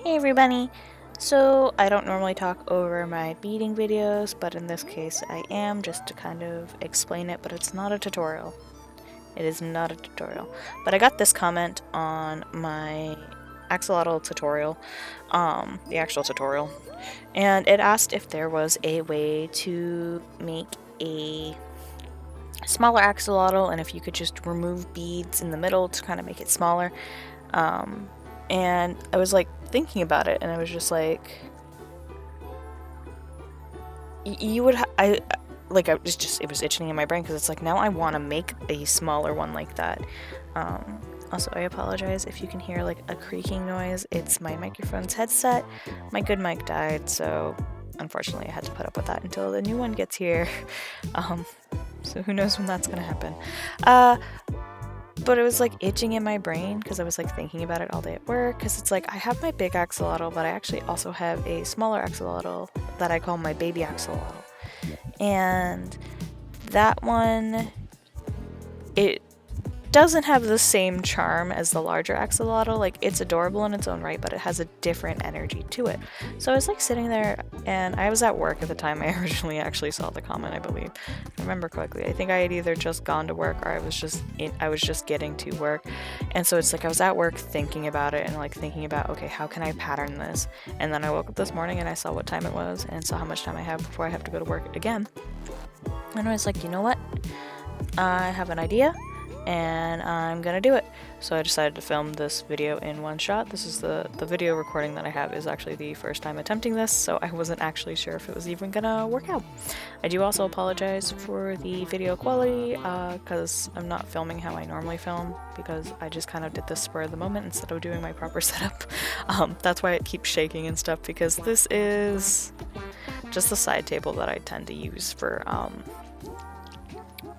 Hey everybody! So, I don't normally talk over my beading videos, but in this case I am, just to kind of explain it, but it's not a tutorial. It is not a tutorial. But I got this comment on my Axolotl tutorial, the actual tutorial, and it asked if there was a way to make a smaller axolotl and if you could just remove beads in the middle to kind of make it smaller. And I was like thinking about it, and I was just like, you would I was just, it was itching in my brain because it's like, now I want to make a smaller one like that. Also, I apologize if you can hear like a creaking noise. It's my microphone's headset. My good mic died, so unfortunately I had to put up with that until the new one gets here. So who knows when that's gonna happen. But it was like itching in my brain because I was like thinking about it all day at work, because it's like I have my big axolotl, but I actually also have a smaller axolotl that I call my baby axolotl. And that one, it doesn't have the same charm as the larger axolotl. Like, it's adorable in its own right, but it has a different energy to it. So I was like sitting there, and I was at work at the time I originally actually saw the comment, I believe. If I remember correctly, I think I had either just gone to work or I was just getting to work. And so it's like I was at work thinking about it and like thinking about, okay, how can I pattern this? And then I woke up this morning and I saw what time it was and saw how much time I have before I have to go to work again. And I was like, you know what? I have an idea and I'm gonna do it. So I decided to film this video in one shot. This is the video recording that I have is actually the first time attempting this, so I wasn't actually sure if it was even gonna work out. I do also apologize for the video quality, because I'm not filming how I normally film, because I just kind of did this spur of the moment instead of doing my proper setup. That's why it keeps shaking and stuff, because this is just the side table that I tend to use for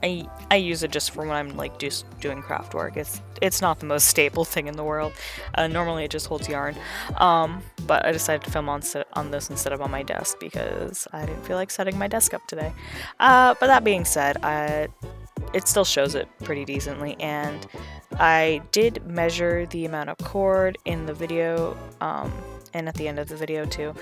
I use it just for when I'm like just doing craft work. It's not the most stable thing in the world. Normally it just holds yarn, but I decided to film on this instead of on my desk because I didn't feel like setting my desk up today. But that being said, it still shows it pretty decently, and I did measure the amount of cord in the video, and at the end of the video too.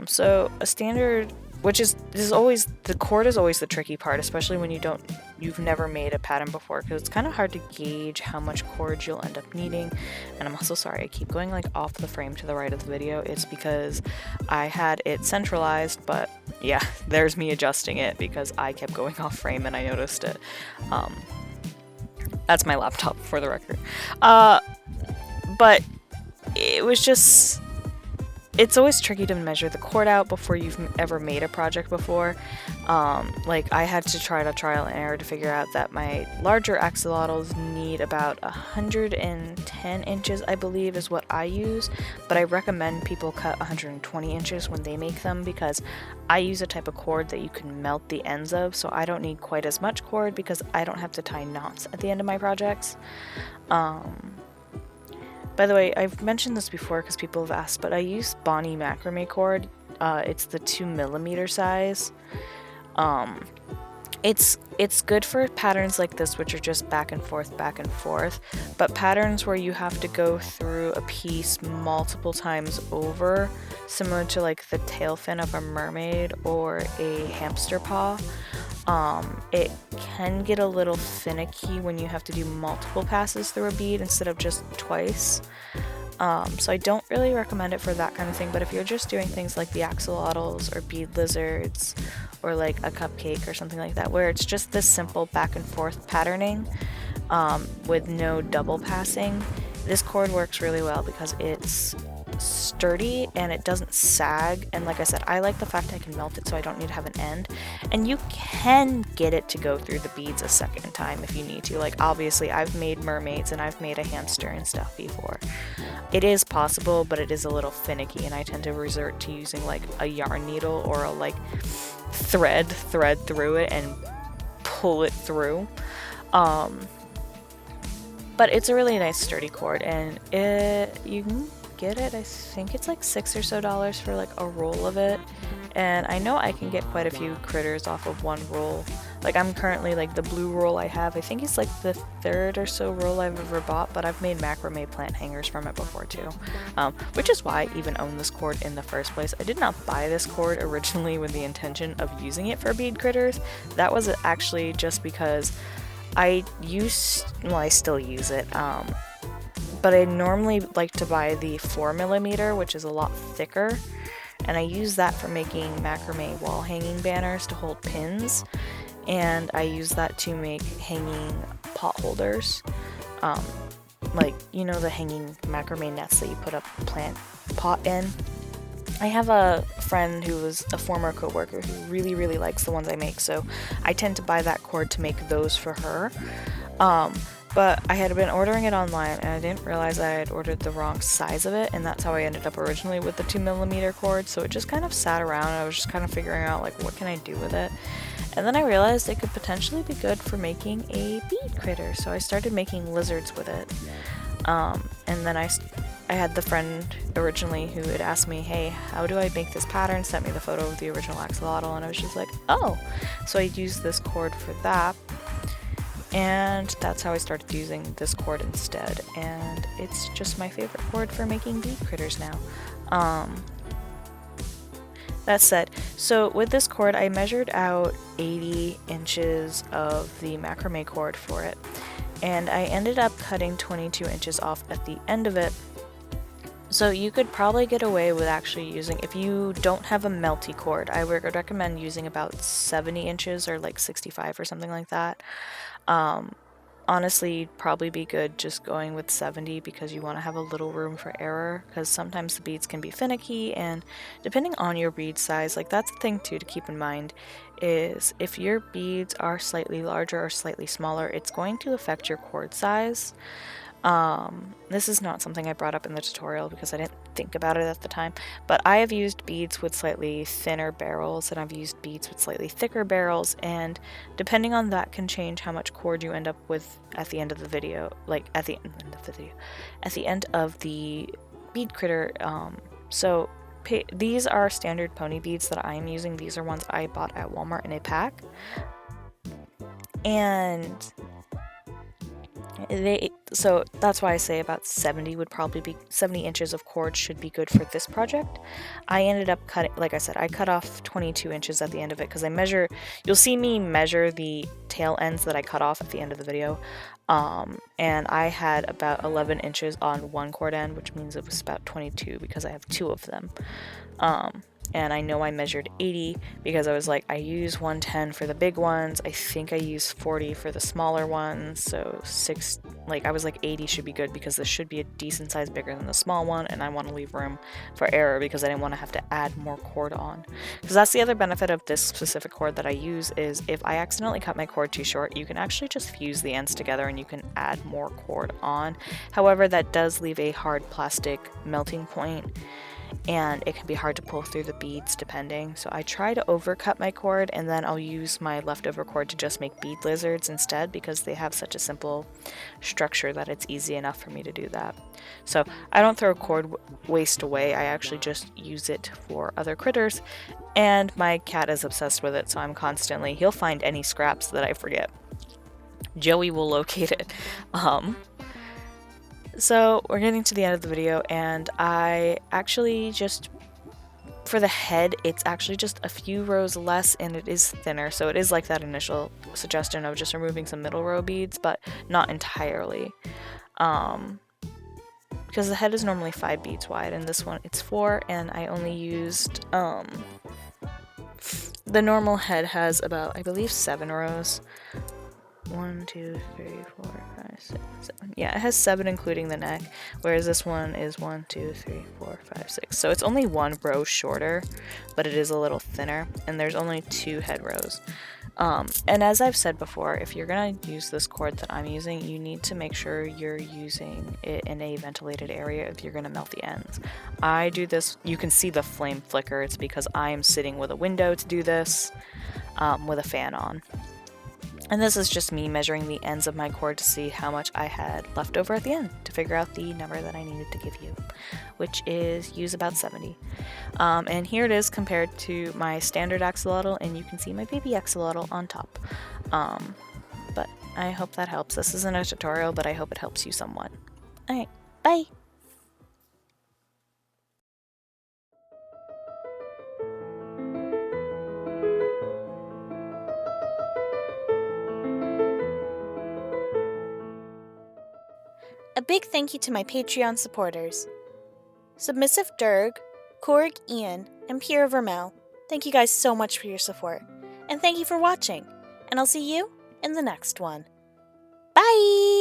So a standard, the cord is always the tricky part, especially when you've never made a pattern before, because it's kind of hard to gauge how much cord you'll end up needing. And I'm also sorry, I keep going like off the frame to the right of the video. It's because I had it centralized, but yeah, there's me adjusting it because I kept going off frame and I noticed it. That's my laptop, for the record. But it was just, it's always tricky to measure the cord out before you've ever made a project before. Like, I had to try to trial and error to figure out that my larger axolotls need about 110 inches, I believe, is what I use, but I recommend people cut 120 inches when they make them, because I use a type of cord that you can melt the ends of, so I don't need quite as much cord because I don't have to tie knots at the end of my projects. By the way, I've mentioned this before because people have asked, but I use Bonnie macrame cord. It's the 2mm size. It's good for patterns like this, which are just back and forth, but patterns where you have to go through a piece multiple times over, similar to like the tail fin of a mermaid or a hamster paw, it can get a little finicky when you have to do multiple passes through a bead instead of just twice. So I don't really recommend it for that kind of thing, but if you're just doing things like the axolotls or bead lizards or like a cupcake or something like that, where it's just this simple back and forth patterning with no double passing, this cord works really well because it's sturdy and it doesn't sag. And like I said, I like the fact I can melt it so I don't need to have an end, and you can get it to go through the beads a second time if you need to. Like, obviously I've made mermaids and I've made a hamster and stuff before. It is possible, but it is a little finicky, and I tend to resort to using like a yarn needle or a like thread through it and pull it through. But it's a really nice sturdy cord, and you can get it, I think it's like $6 or so for like a roll of it, and I know I can get quite a few critters off of one roll. Like I'm currently like the blue roll I have, I think it's like the third or so roll I've ever bought, but I've made macrame plant hangers from it before too, which is why I even own this cord in the first place. I did not buy this cord originally with the intention of using it for bead critters. That was actually just because I still use it, but I normally like to buy the 4mm, which is a lot thicker, and I use that for making macrame wall hanging banners to hold pins, and I use that to make hanging pot holders, like, you know, the hanging macrame nets that you put a plant pot in. I have a friend who was a former coworker who really, really likes the ones I make, so I tend to buy that cord to make those for her. But I had been ordering it online and I didn't realize I had ordered the wrong size of it, and that's how I ended up originally with the 2mm cord, so it just kind of sat around and I was just kind of figuring out like what can I do with it. And then I realized it could potentially be good for making a bead critter, so I started making lizards with it. And then I had the friend originally who had asked me, hey, how do I make this pattern? Sent me the photo of the original axolotl, and I was just like, oh! So I used this cord for that, and that's how I started using this cord instead, and it's just my favorite cord for making bead critters now. That said, so with this cord I measured out 80 inches of the macrame cord for it, and I ended up cutting 22 inches off at the end of it. So you could probably get away with actually using, if you don't have a melty cord, I would recommend using about 70 inches or like 65 or something like that. Honestly, you'd probably be good just going with 70 because you want to have a little room for error, because sometimes the beads can be finicky, and depending on your bead size, like that's the thing too to keep in mind, is if your beads are slightly larger or slightly smaller, it's going to affect your cord size. This is not something I brought up in the tutorial because I didn't think about it at the time, but I have used beads with slightly thinner barrels and I've used beads with slightly thicker barrels, and depending on that can change how much cord you end up with at the end of the video, like at the end of the bead critter. So these are standard pony beads that I am using. These are ones I bought at Walmart in a pack, and so that's why I say about 70 would probably be 70 inches of cord should be good for this project. I ended up cutting, like I said, I cut off 22 inches at the end of it because you'll see me measure the tail ends that I cut off at the end of the video, and I had about 11 inches on one cord end, which means it was about 22 because I have two of them. And I know I measured 80 because I was like, I use 110 for the big ones, I think I use 40 for the smaller ones, so I was like 80 should be good because this should be a decent size bigger than the small one, and I want to leave room for error because I didn't want to have to add more cord on. Because that's the other benefit of this specific cord that I use, is if I accidentally cut my cord too short, you can actually just fuse the ends together and you can add more cord on. However, that does leave a hard plastic melting point, and it can be hard to pull through the beads depending. So I try to overcut my cord, and then I'll use my leftover cord to just make bead lizards instead because they have such a simple structure that it's easy enough for me to do that. So I don't throw cord waste away, I actually just use it for other critters, and my cat is obsessed with it, so I'm constantly, he'll find any scraps that I forget. Joey will locate it. So we're getting to the end of the video, and I actually just, for the head, it's actually just a few rows less and it is thinner, so it is like that initial suggestion of just removing some middle row beads, but not entirely. Because the head is normally 5 beads wide and this one it's 4, and I only used, the normal head has about, I believe, 7 rows. 1, 2, 3, 4, 5, 6, 7. Yeah, it has 7 including the neck, whereas this one is 1, 2, 3, 4, 5, 6. So it's only 1 row shorter, but it is a little thinner, and there's only 2 head rows. And as I've said before, if you're gonna use this cord that I'm using, you need to make sure you're using it in a ventilated area if you're gonna melt the ends. I do this, you can see the flame flicker, it's because I am sitting with a window to do this, with a fan on. And this is just me measuring the ends of my cord to see how much I had left over at the end to figure out the number that I needed to give you, which is use about 70. And here it is compared to my standard axolotl, and you can see my baby axolotl on top. But I hope that helps. This isn't a tutorial, but I hope it helps you somewhat. Alright, bye! A big thank you to my Patreon supporters, Submissive Durg, Korg Ian, and Pierre Vermel. Thank you guys so much for your support. And thank you for watching. And I'll see you in the next one. Bye!